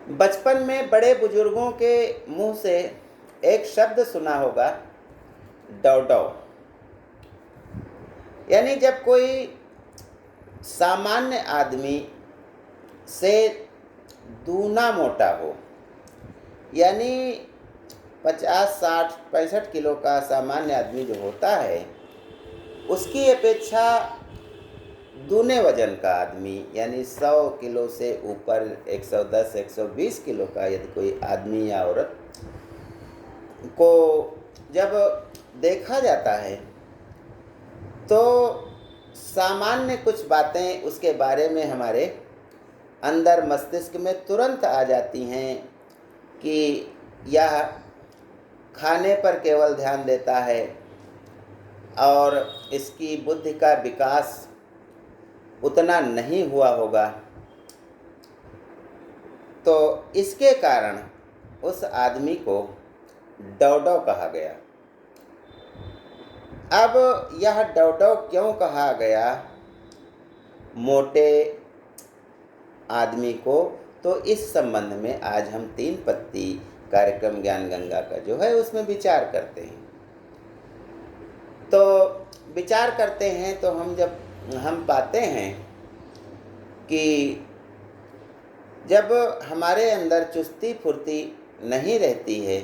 बचपन में बड़े बुजुर्गों के मुंह से एक शब्द सुना होगा, डौ डौ। यानी जब कोई सामान्य आदमी से दूना मोटा हो, यानी 50, 60, 65 किलो का सामान्य आदमी जो होता है, उसकी अपेक्षा दूने वजन का आदमी यानी 100 किलो से ऊपर 110, 120 किलो का यदि कोई आदमी या औरत को जब देखा जाता है तो सामान्य कुछ बातें उसके बारे में हमारे अंदर मस्तिष्क में तुरंत आ जाती हैं कि यह खाने पर केवल ध्यान देता है और इसकी बुद्धि का विकास उतना नहीं हुआ होगा। तो इसके कारण उस आदमी को डौडौ कहा गया। अब यह डौडौ क्यों कहा गया मोटे आदमी को, तो इस संबंध में आज हम 3 पत्ती कार्यक्रम ज्ञान गंगा का जो है उसमें विचार करते हैं। तो विचार करते हैं तो हम पाते हैं कि जब हमारे अंदर चुस्ती फुर्ती नहीं रहती है,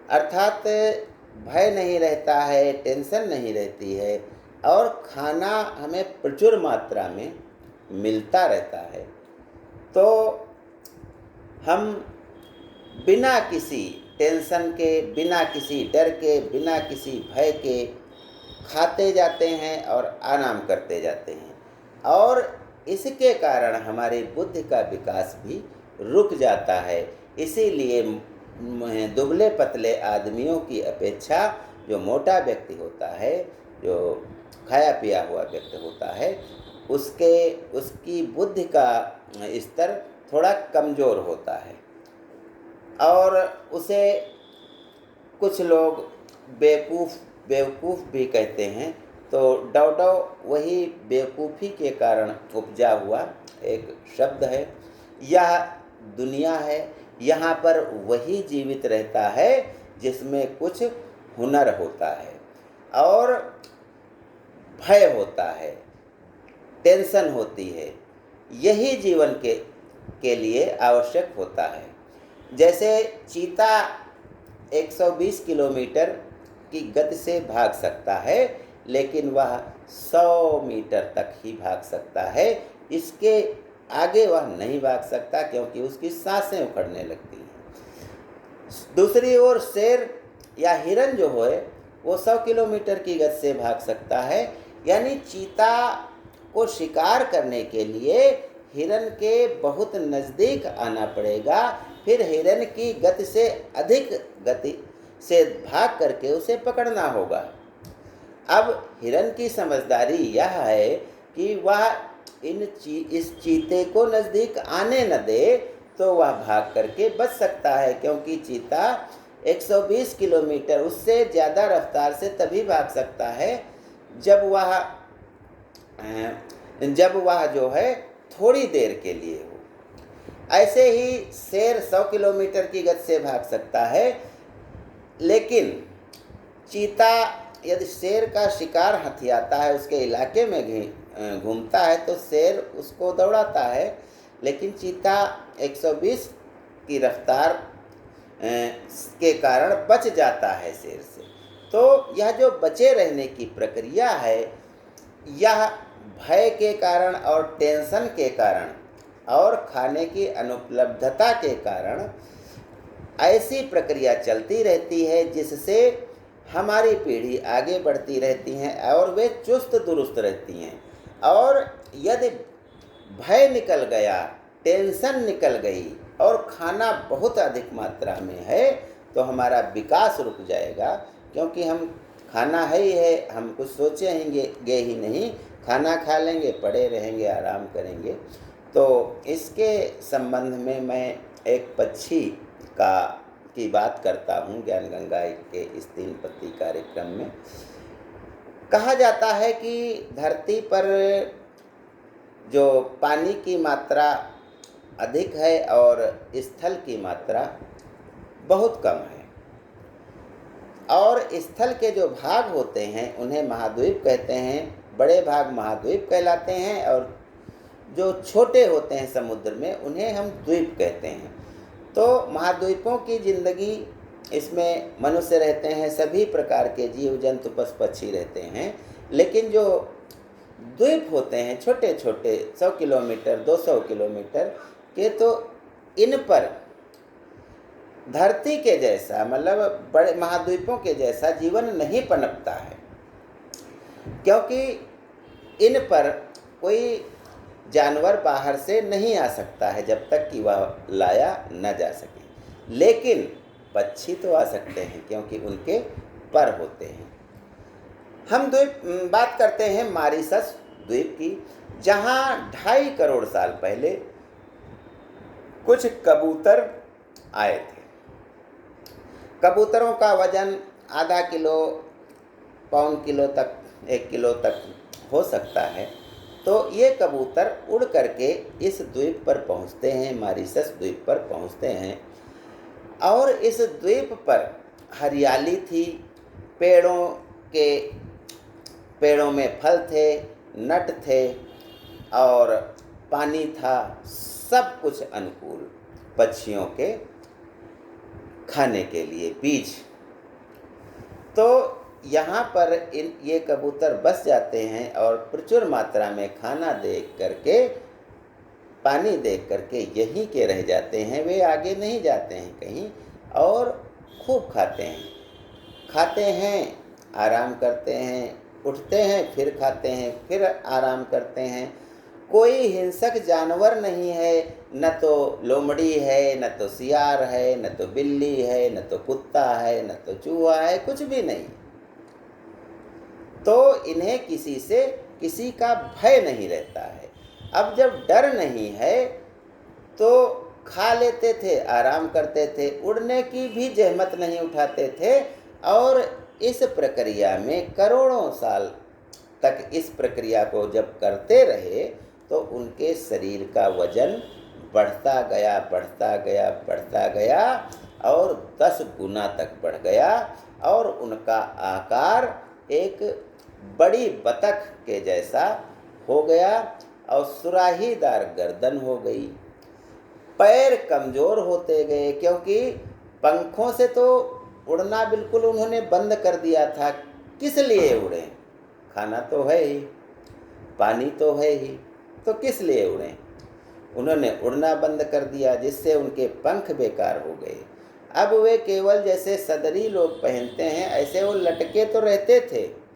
अर्थात भय नहीं रहता है, टेंशन नहीं रहती है और खाना हमें प्रचुर मात्रा में मिलता रहता है, तो हम बिना किसी टेंशन के, बिना किसी डर के, बिना किसी भय के खाते जाते हैं और आराम करते जाते हैं और इसके कारण हमारी बुद्धि का विकास भी रुक जाता है। इसीलिए दुबले पतले आदमियों की अपेक्षा जो मोटा व्यक्ति होता है, जो खाया पिया हुआ व्यक्ति होता है, उसकी बुद्धि का स्तर थोड़ा कमज़ोर होता है और उसे कुछ लोग बेवकूफ़ भी कहते हैं। तो डौडौ वही बेवकूफ़ी के कारण उपजा हुआ एक शब्द है। यह दुनिया है, यहाँ पर वही जीवित रहता है जिसमें कुछ हुनर होता है और भय होता है, टेंशन होती है। यही जीवन के लिए आवश्यक होता है। जैसे चीता 120 किलोमीटर की गति से भाग सकता है, लेकिन वह 100 मीटर तक ही भाग सकता है, इसके आगे वह नहीं भाग सकता क्योंकि उसकी सांसें उखड़ने लगती हैं। दूसरी ओर शेर या हिरन जो है वो 100 किलोमीटर की गति से भाग सकता है। यानी चीता को शिकार करने के लिए हिरन के बहुत नज़दीक आना पड़ेगा, फिर हिरन की गति से अधिक गति से भाग करके उसे पकड़ना होगा। अब हिरन की समझदारी यह है कि वह इस चीते को नज़दीक आने न दे, तो वह भाग करके बच सकता है, क्योंकि चीता 120 किलोमीटर उससे ज़्यादा रफ्तार से तभी भाग सकता है जब वह जो है थोड़ी देर के लिए हो। ऐसे ही शेर 100 किलोमीटर की गति से भाग सकता है, लेकिन चीता यदि शेर का शिकार हथियाता है, उसके इलाके में घूमता है, तो शेर उसको दौड़ाता है, लेकिन चीता 120 की रफ्तार के कारण बच जाता है शेर से। तो यह जो बचे रहने की प्रक्रिया है, यह भय के कारण और टेंशन के कारण और खाने की अनुपलब्धता के कारण ऐसी प्रक्रिया चलती रहती है, जिससे हमारी पीढ़ी आगे बढ़ती रहती हैं और वे चुस्त दुरुस्त रहती हैं। और यदि भय निकल गया, टेंशन निकल गई और खाना बहुत अधिक मात्रा में है, तो हमारा विकास रुक जाएगा, क्योंकि हम खाना है ही है, हम कुछ सोचेंगे ही नहीं, खाना खा लेंगे, पड़े रहेंगे, आराम करेंगे। तो इसके संबंध में मैं एक पक्षी की बात करता हूँ ज्ञान गंगा के इस 3 पत्ती कार्यक्रम में। कहा जाता है कि धरती पर जो पानी की मात्रा अधिक है और स्थल की मात्रा बहुत कम है। और स्थल के जो भाग होते हैं उन्हें महाद्वीप कहते हैं, बड़े भाग महाद्वीप कहलाते हैं, और जो छोटे होते हैं समुद्र में उन्हें हम द्वीप कहते हैं। तो महाद्वीपों की ज़िंदगी, इसमें मनुष्य रहते हैं, सभी प्रकार के जीव जंतु पशु पक्षी रहते हैं। लेकिन जो द्वीप होते हैं छोटे छोटे 100 किलोमीटर 200 किलोमीटर के, तो इन पर धरती के जैसा, मतलब बड़े महाद्वीपों के जैसा जीवन नहीं पनपता है, क्योंकि इन पर कोई जानवर बाहर से नहीं आ सकता है जब तक कि वह लाया न जा सके। लेकिन पक्षी तो आ सकते हैं क्योंकि उनके पर होते हैं। हम द्वीप बात करते हैं मॉरिशस द्वीप की, जहाँ 2.5 करोड़ साल पहले कुछ कबूतर आए थे। कबूतरों का वजन आधा किलो, पौन किलो तक, 1 किलो तक हो सकता है। तो ये कबूतर उड़ करके इस द्वीप पर पहुंचते हैं, मॉरिशस द्वीप पर पहुंचते हैं। और इस द्वीप पर हरियाली थी, पेड़ों में फल थे, नट थे और पानी था, सब कुछ अनुकूल पक्षियों के खाने के लिए, बीज। तो यहाँ पर ये कबूतर बस जाते हैं और प्रचुर मात्रा में खाना देख करके, पानी देख करके यहीं के रह जाते हैं। वे आगे नहीं जाते हैं कहीं, और खूब खाते हैं, आराम करते हैं, उठते हैं, फिर खाते हैं, फिर आराम करते हैं। कोई हिंसक जानवर नहीं है, न तो लोमड़ी है, न तो सियार है, न तो बिल्ली है, न तो कुत्ता है, न तो चूहा है, कुछ भी नहीं। तो इन्हें किसी का भय नहीं रहता है। अब जब डर नहीं है तो खा लेते थे, आराम करते थे, उड़ने की भी जहमत नहीं उठाते थे। और इस प्रक्रिया में करोड़ों साल तक इस प्रक्रिया को जब करते रहे तो उनके शरीर का वजन बढ़ता गया और 10 गुना तक बढ़ गया, और उनका आकार एक बड़ी बतख के जैसा हो गया और सुराहीदार गर्दन हो गई। पैर कमज़ोर होते गए, क्योंकि पंखों से तो उड़ना बिल्कुल उन्होंने बंद कर दिया था। किस लिए उड़ें? खाना तो है ही, पानी तो है ही, तो किस लिए उड़ें? उन्होंने उड़ना बंद कर दिया, जिससे उनके पंख बेकार हो गए। अब वे केवल जैसे सदरी लोग पहनते हैं ऐसे वो लटके तो रहते थे,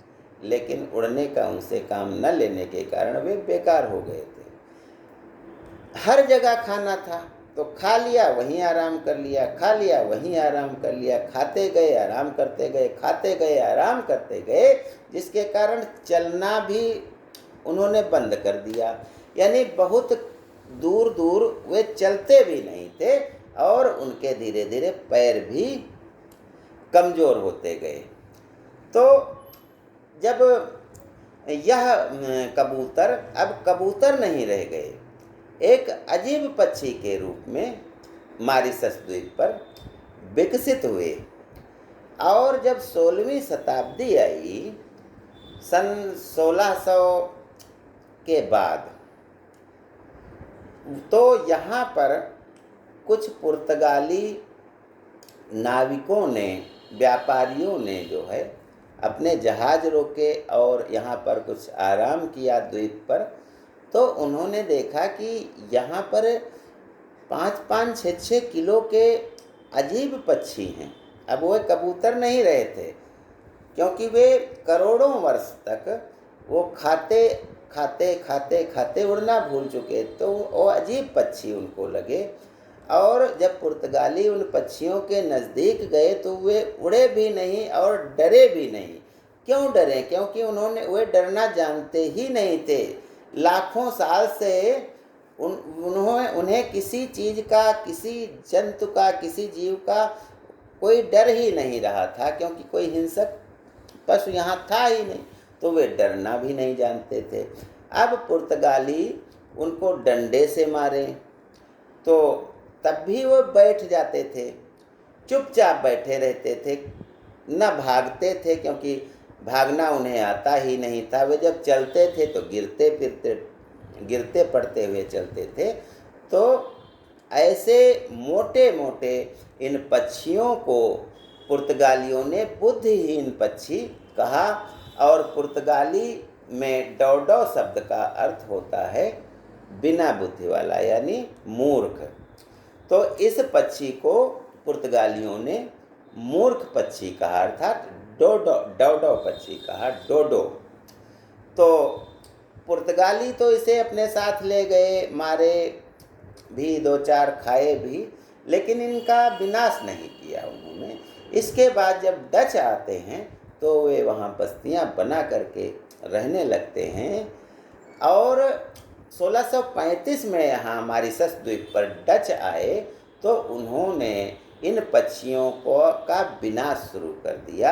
लेकिन उड़ने का उनसे काम न लेने के कारण वे बेकार हो गए थे। हर जगह खाना था तो खा लिया, वहीं आराम कर लिया, खा लिया, वहीं आराम कर लिया, खाते गए, आराम करते गए, खाते गए, आराम करते गए, जिसके कारण चलना भी उन्होंने बंद कर दिया। यानी बहुत दूर दूर वे चलते भी नहीं थे और उनके धीरे धीरे पैर भी कमज़ोर होते गए। तो जब यह कबूतर अब कबूतर नहीं रह गए, एक अजीब पक्षी के रूप में मॉरिशस द्वीप पर विकसित हुए। और जब 16वीं शताब्दी आई, सन 1600 के बाद, तो यहाँ पर कुछ पुर्तगाली नाविकों ने, व्यापारियों ने जो है अपने जहाज रोके और यहाँ पर कुछ आराम किया द्वीप पर। तो उन्होंने देखा कि यहाँ पर 5-5, 6-6 किलो के अजीब पक्षी हैं। अब वो कबूतर नहीं रहे थे, क्योंकि वे करोड़ों वर्ष तक वो खाते उड़ना भूल चुके। तो वो अजीब पक्षी उनको लगे, और जब पुर्तगाली उन पक्षियों के नज़दीक गए तो वे उड़े भी नहीं और डरे भी नहीं। क्यों डरे? क्योंकि वे डरना जानते ही नहीं थे। लाखों साल से उन्हें किसी चीज़ का, किसी जंतु का, किसी जीव का कोई डर ही नहीं रहा था, क्योंकि कोई हिंसक पशु यहाँ था ही नहीं, तो वे डरना भी नहीं जानते थे। अब पुर्तगाली उनको डंडे से मारे तो तब भी वो बैठ जाते थे, चुपचाप बैठे रहते थे, न भागते थे, क्योंकि भागना उन्हें आता ही नहीं था। वे जब चलते थे तो गिरते पड़ते हुए चलते थे। तो ऐसे मोटे मोटे इन पक्षियों को पुर्तगालियों ने बुद्धिहीन पक्षी कहा, और पुर्तगाली में डौडो शब्द का अर्थ होता है बिना बुद्धि वाला, यानी मूर्ख। तो इस पक्षी को पुर्तगालियों ने मूर्ख पक्षी कहा, अर्थात डौडो पक्षी कहा, डोडो। तो पुर्तगाली तो इसे अपने साथ ले गए, मारे भी, 2-4 खाए भी, लेकिन इनका विनाश नहीं किया उन्होंने। इसके बाद जब डच आते हैं तो वे वहाँ बस्तियाँ बना करके रहने लगते हैं, और 1635 में यहाँ मॉरिशस द्वीप पर डच आए तो उन्होंने इन पक्षियों का विनाश शुरू कर दिया,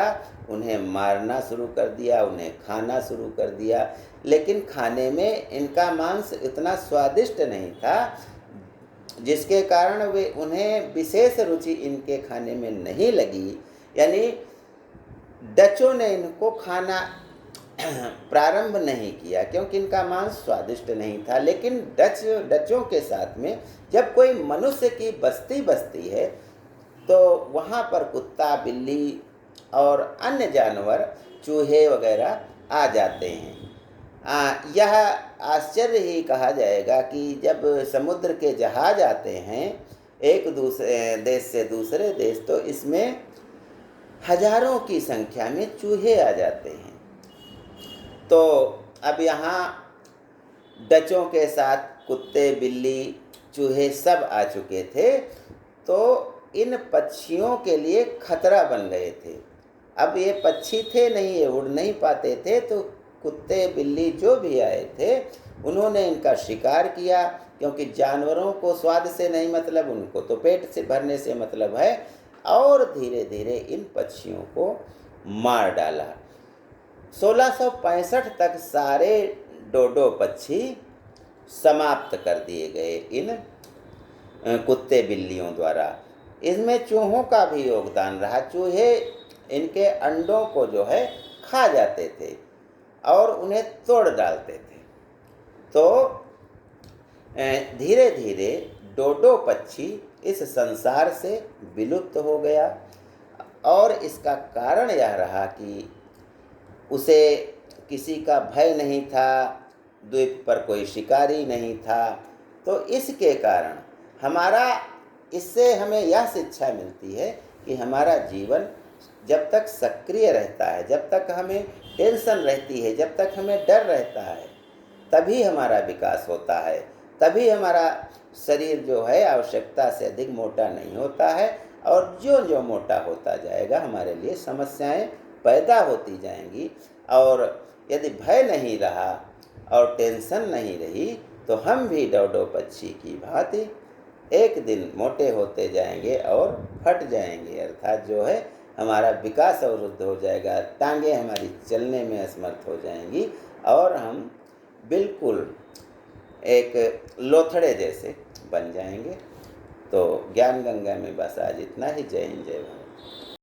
उन्हें मारना शुरू कर दिया, उन्हें खाना शुरू कर दिया। लेकिन खाने में इनका मांस इतना स्वादिष्ट नहीं था, जिसके कारण उन्हें विशेष रुचि इनके खाने में नहीं लगी। यानी डचों ने इनको खाना प्रारंभ नहीं किया, क्योंकि इनका मांस स्वादिष्ट नहीं था। लेकिन डचों के साथ में जब कोई मनुष्य की बस्ती बसती है तो वहाँ पर कुत्ता, बिल्ली और अन्य जानवर, चूहे वगैरह आ जाते हैं। यह आश्चर्य ही कहा जाएगा कि जब समुद्र के जहाज आते हैं एक दूसरे देश से दूसरे देश, तो इसमें हजारों की संख्या में चूहे आ जाते हैं। तो अब यहाँ डचों के साथ कुत्ते, बिल्ली, चूहे सब आ चुके थे, तो इन पक्षियों के लिए खतरा बन गए थे। अब ये पक्षी थे नहीं, ये उड़ नहीं पाते थे, तो कुत्ते, बिल्ली जो भी आए थे उन्होंने इनका शिकार किया, क्योंकि जानवरों को स्वाद से नहीं मतलब, उनको तो पेट से भरने से मतलब है, और धीरे धीरे इन पक्षियों को मार डाला। 1665 तक सारे डोडो पक्षी समाप्त कर दिए गए इन कुत्ते बिल्लियों द्वारा। इसमें चूहों का भी योगदान रहा। चूहे इनके अंडों को जो है खा जाते थे और उन्हें तोड़ डालते थे। तो धीरे धीरे डोडो पक्षी इस संसार से विलुप्त हो गया, और इसका कारण यह रहा कि उसे किसी का भय नहीं था, द्वीप पर कोई शिकारी नहीं था। तो इसके कारण इससे हमें यह शिक्षा मिलती है कि हमारा जीवन जब तक सक्रिय रहता है, जब तक हमें टेंशन रहती है, जब तक हमें डर रहता है, तभी हमारा विकास होता है, तभी हमारा शरीर जो है आवश्यकता से अधिक मोटा नहीं होता है, और जो जो मोटा होता जाएगा हमारे लिए समस्याएं पैदा होती जाएंगी। और यदि भय नहीं रहा और टेंशन नहीं रही तो हम भी डोडो पक्षी की भांति एक दिन मोटे होते जाएंगे और फट जाएंगे, अर्थात जो है हमारा विकास अवरुद्ध हो जाएगा, टांगें हमारी चलने में असमर्थ हो जाएंगी, और हम बिल्कुल एक लोथड़े जैसे बन जाएंगे। तो ज्ञान गंगा में बस आज इतना ही। जय हिंद, जय भारत।